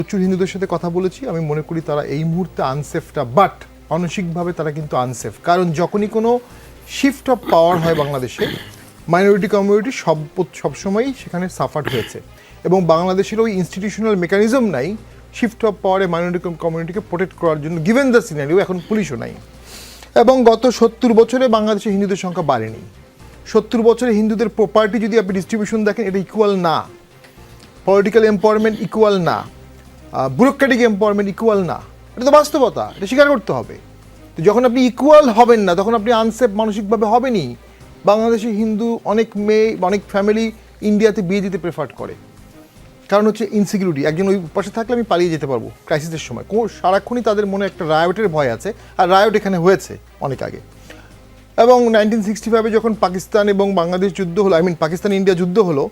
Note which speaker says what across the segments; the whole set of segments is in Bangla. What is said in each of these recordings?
Speaker 1: প্রচুর হিন্দুদের সাথে কথা বলেছি, আমি মনে করি তারা এই মুহূর্তে আনসেফটা, বাট মানসিকভাবে তারা কিন্তু আনসেফ। কারণ যখনই কোনো শিফট অফ পাওয়ার হয় বাংলাদেশে, মাইনরিটি কমিউনিটি সবসময়ই সেখানে সাফার হয়েছে, এবং বাংলাদেশের ওই ইনস্টিটিউশনাল মেকানিজম নাই শিফট অফ পাওয়ারে মাইনরিটি কমিউনিটিকে প্রোটেক্ট করার জন্য, গিভেন দ্য সিনারিও। এখন পুলিশও নাই, এবং গত 70 বছরে বাংলাদেশে হিন্দুদের সংখ্যা বাড়েনি। 70 বছরে হিন্দুদের প্রপার্টি যদি আপনি ডিস্ট্রিবিউশন দেখেন, এটা ইকুয়াল না। পলিটিক্যাল এম্পাওয়ারমেন্ট ইকুয়াল না, ব্যুরোক্রেটিক এম্পাওয়ারমেন্ট ইকুয়াল না। এটা তো বাস্তবতা, এটা স্বীকার করতে হবে। তো যখন আপনি ইকুয়াল হবেন না, তখন আপনি আনসেফ মানসিকভাবে হবেনই। বাংলাদেশে হিন্দু অনেক মেয়ে, অনেক ফ্যামিলি ইন্ডিয়াতে বিয়ে দিতে প্রেফার করে, কারণ হচ্ছে ইনসিকিউরিটি। একজন ওই পাশে থাকলে আমি পালিয়ে যেতে পারবো ক্রাইসিসের সময়। সারাক্ষণই তাদের মনে একটা রায়োটের ভয় আছে, আর রায়োট এখানে হয়েছে অনেক আগে। এবং 1965 যখন পাকিস্তান এবং বাংলাদেশ যুদ্ধ হলো, পাকিস্তান ইন্ডিয়া যুদ্ধ হলো,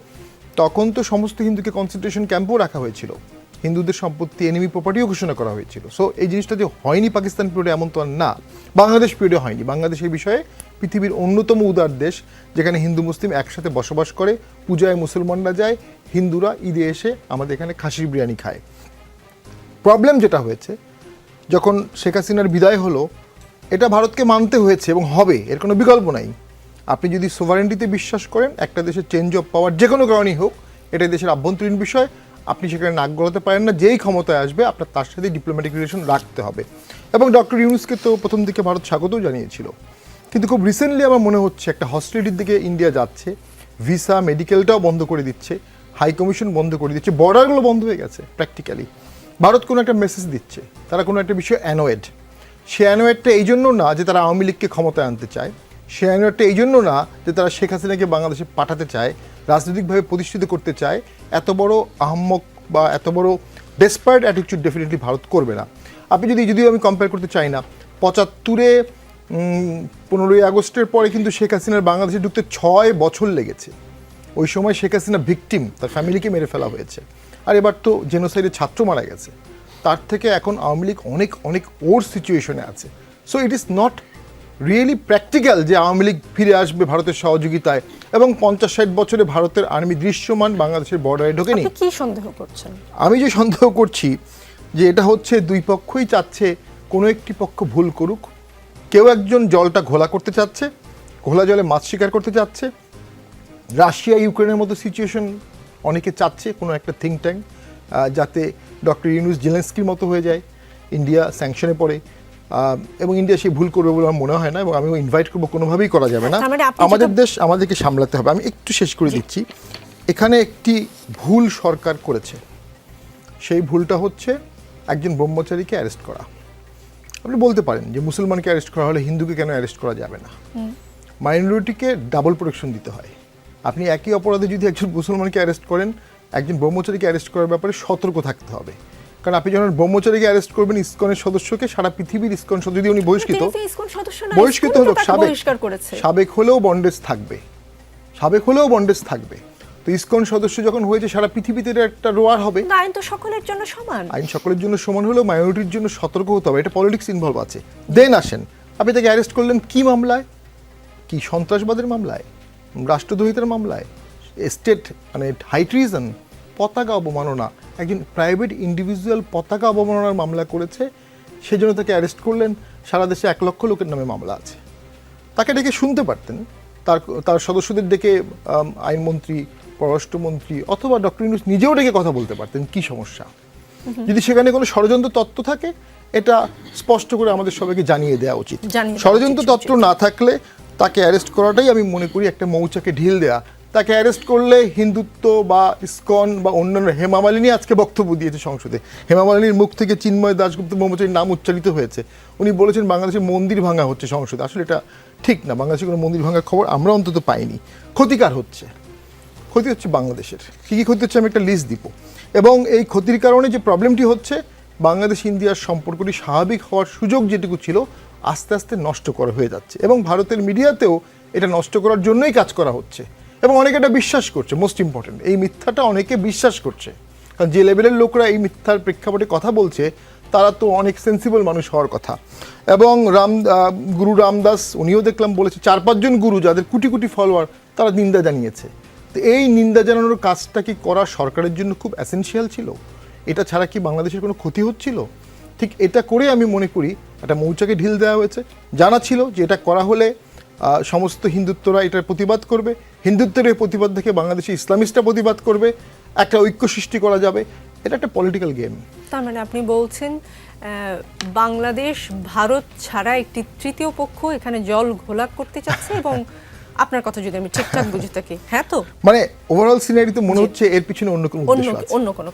Speaker 1: তখন তো সমস্ত হিন্দুকে কনসেন্ট্রেশন ক্যাম্পও রাখা হয়েছিল, হিন্দুদের সম্পত্তি এনিমি প্রপার্টিও ঘোষণা করা হয়েছিল। সো এই জিনিসটা যে হয়নি পাকিস্তান পিরিয়ডে, এমন তো আর না। বাংলাদেশ পিরিয়ডে হয়নি। বাংলাদেশ এই বিষয়ে পৃথিবীর অন্যতম উদার দেশ, যেখানে হিন্দু মুসলিম একসাথে বসবাস করে। পূজায় মুসলমানরা যায়, হিন্দুরা ঈদে এসে আমাদের এখানে খাসির বিরিয়ানি খায়। প্রবলেম যেটা হয়েছে, যখন শেখ হাসিনার বিদায় হলো, এটা ভারতকে মানতে হয়েছে এবং হবে, এর কোনো বিকল্প নাই। আপনি যদি সোভারেন্টিতে বিশ্বাস করেন, একটা দেশের চেঞ্জ অফ পাওয়ার যে কোনো কারণেই হোক, এটা দেশের আভ্যন্তরীণ বিষয়, আপনি সেখানে নাক গলাতে পারেন না। যেই ক্ষমতায় আসবে আপনার তার সাথে ডিপ্লোম্যাটিক রিলেশন রাখতে হবে। এবং ডক্টর ইউনূসকে তো প্রথম দিকে ভারত স্বাগতও জানিয়েছিল, কিন্তু খুব রিসেন্টলি আমার মনে হচ্ছে একটা হস্টিলিটির দিকে ইন্ডিয়া যাচ্ছে। ভিসা, মেডিকেলটাও বন্ধ করে দিচ্ছে, হাই কমিশন বন্ধ করে দিচ্ছে, বর্ডারগুলো বন্ধ হয়ে গেছে প্র্যাকটিক্যালি। ভারত কোনো একটা মেসেজ দিচ্ছে, তারা কোনো একটা বিষয়ে অ্যানোয়েড। সে অ্যানোয়েডটা এই জন্য না যে তারা আওয়ামী লীগকে ক্ষমতায় আনতে চায়, সে অ্যানোয়েডটা এই জন্য না যে তারা শেখ হাসিনাকে বাংলাদেশে পাঠাতে চায়, রাজনৈতিকভাবে প্রতিষ্ঠিত করতে চায়। এত বড় আহম্মক বা এত বড় ডেসপারেট অ্যাটিটিউড ডেফিনেটলি ভারত করবে না। আপনি যদিও আমি কম্পেয়ার করতে চাই না, 75-এ 15ই আগস্টের পরে কিন্তু শেখ হাসিনার বাংলাদেশে ঢুকতে 6 বছর লেগেছে। ওই সময় শেখ হাসিনা ভিকটিম, তার ফ্যামিলিকে মেরে ফেলা হয়েছে। আর এবার তো জেনোসাইডে ছাত্র মারা গেছে। তার থেকে এখন আওয়ামী লীগ অনেক অনেক ওর সিচুয়েশনে আছে। So it is not really practical যে আওয়ামী লীগ ফিরে আসবে ভারতের সহযোগিতায়, এবং 50-60 বছরে ভারতের আর্মি দৃশ্যমান বাংলাদেশের বর্ডারে ঢোকেনি।
Speaker 2: কি সন্দেহ করছেন?
Speaker 1: আমি যে সন্দেহ করছি যে এটা হচ্ছে দুই পক্ষই চাচ্ছে কোনো একটি পক্ষ ভুল করুক। কেউ একজন জলটা ঘোলা করতে চাচ্ছে, ঘোলা জলে মাছ শিকার করতে চাচ্ছে। রাশিয়া ইউক্রেনের মতো সিচুয়েশন অনেকে চাচ্ছে, কোনো একটা থিঙ্ক ট্যাঙ্ক, যাতে ডক্টর ইউনূস জেলেনস্কির মতো হয়ে যায়, ইন্ডিয়া স্যাংশনে পড়ে। এবং ইন্ডিয়া সেই ভুল করবে বলে আমার মনে হয় না, এবং আমিও ইনভাইট করবো, কোনোভাবেই করা যাবে না। আমাদের দেশ আমাদেরকে সামলাতে হবে। আমি একটু শেষ করে দিচ্ছি। এখানে একটি ভুল সরকার করেছে, সেই ভুলটা হচ্ছে একজন ব্রহ্মচারীকে অ্যারেস্ট করা। আপনি বলতে পারেন যে মুসলমানকে অ্যারেস্ট করা হলে হিন্দুকে কেন অ্যারেস্ট করা যাবে না? মাইনরিটিকে ডাবল প্রোটেকশন দিতে হয়। আপনি একই অপরাধে যদি একজন মুসলমানকে অ্যারেস্ট করেন, একজন ব্রহ্মচারীকে অ্যারেস্ট করার ব্যাপারে সতর্ক থাকতে হবে। কারণ আপনি যখন ব্রহ্মচারীকে অ্যারেস্ট করবেন, ইসকনের সদস্যকে, সারা পৃথিবীর ইসকন সদস্য, যদি উনি বহিষ্কৃত হলো, সাবেক হলেও বন্ডেজ থাকবে, সাবেক হলেও বন্ডেজ থাকবে। তো ইসকন সদস্য যখন হয়েছে, সারা পৃথিবীতে একটা রোয়ার হবে।
Speaker 2: আইন তো সকলের জন্য সমান,
Speaker 1: আইন সকলের জন্য সমান হলেও মাইনরিটির জন্য সতর্ক হতে হবে। এটা পলিটিক্স ইনভলভ আছে। দেন আসেন, আপনি তাকে অ্যারেস্ট করলেন কি মামলায়? কি সন্ত্রাসবাদের মামলায়, রাষ্ট্রদ্রোহিতার মামলায়, স্টেট হাই ট্রিজন, পতাকা অবমাননা। একজন প্রাইভেট ইন্ডিভিজুয়াল পতাকা অবমাননার মামলা করেছে, সেজন্য তাকে অ্যারেস্ট করলেন। সারা দেশে 1 লক্ষ লোকের নামে মামলা আছে। তাকে ডেকে শুনতে পারতেন, তার সদস্যদের ডেকে আইনমন্ত্রী, পররাষ্ট্রমন্ত্রী অথবা ডক্টর ইউনূস নিজেও ডেকে কথা বলতে পারতেন কি সমস্যা। যদি সেখানে কোনো ষড়যন্ত্র তত্ত্ব থাকে, এটা স্পষ্ট করে আমাদের সবাইকে জানিয়ে দেওয়া উচিত। ষড়যন্ত্র তত্ত্ব না থাকলে তাকে অ্যারেস্ট করাটাই আমি মনে করি একটা মৌচাকে ঢিল দেয়া। তাকে অ্যারেস্ট করলে হিন্দুত্ব বা ইসকন বা অন্যান্য, হেমা মালিনী আজকে বক্তব্য দিয়েছে সংসদে, হেমা মালিনীর মুখ থেকে চিন্ময় দাশগুপ্ত ব্রহ্মচারীর নাম উচ্চারিত হয়েছে। উনি বলেছেন বাংলাদেশে মন্দির ভাঙা হচ্ছে সংসদে। আসলে এটা ঠিক না, বাংলাদেশে কোনো মন্দির ভাঙার খবর আমরা অন্তত পাইনি। ক্ষতিকার হচ্ছে, ক্ষতি হচ্ছে বাংলাদেশের। কী কী ক্ষতি হচ্ছে আমি একটা লিস্ট দিব। এবং এই ক্ষতির কারণে যে প্রবলেমটি হচ্ছে, বাংলাদেশ ইন্ডিয়ার সম্পর্কটি স্বাভাবিক হওয়ার সুযোগ যেটুকু ছিল, আস্তে আস্তে নষ্ট করা হয়ে যাচ্ছে। এবং ভারতের মিডিয়াতেও এটা নষ্ট করার জন্যই কাজ করা হচ্ছে, এবং অনেকে এটা বিশ্বাস করছে। মোস্ট ইম্পর্টেন্ট, এই মিথ্যাটা অনেকে বিশ্বাস করছে। কারণ যে লেভেলের লোকরা এই মিথ্যার প্রেক্ষাপটে কথা বলছে, তারা তো অনেক সেন্সিবল মানুষ হওয়ার কথা। এবং গুরু রামদাস উনিও দেখলাম বলেছে, 4-5 জন গুরু যাদের কোটি কোটি ফলোয়ার, তারা নিন্দা জানিয়েছে। তো এই নিন্দা জানানোর কাজটা কি করা সরকারের জন্য খুব এসেনশিয়াল ছিল? এটা ছাড়া কি বাংলাদেশের কোনো ক্ষতি হচ্ছিল? ঠিক এটা করে আমি মনে করি একটা মৌচাকে ঢিল দেওয়া হয়েছে। জানা ছিল যে এটা করা হলে সমস্ত হিন্দুত্বরা এটার প্রতিবাদ করবে, হিন্দুত্বের এই প্রতিবাদ দেখে বাংলাদেশে ইসলামিস্টরা প্রতিবাদ করবে, একটা ঐক্য সৃষ্টি করা যাবে। এটা একটা পলিটিক্যাল গেম।
Speaker 2: তার মানে আপনি বলছেন বাংলাদেশ ভারত ছাড়া একটি তৃতীয় পক্ষ এখানে জল ঘোলা করতে চাচ্ছে এবং আপনার কথা যদি আমি ঠিকঠাক বুঝে থাকি, হ্যাঁ তো
Speaker 1: মানে ওভারঅল সিনারিতে মনে হচ্ছে এর পিছনে অন্য কোনো উদ্দেশ্য আছে।
Speaker 2: অন্য কোনো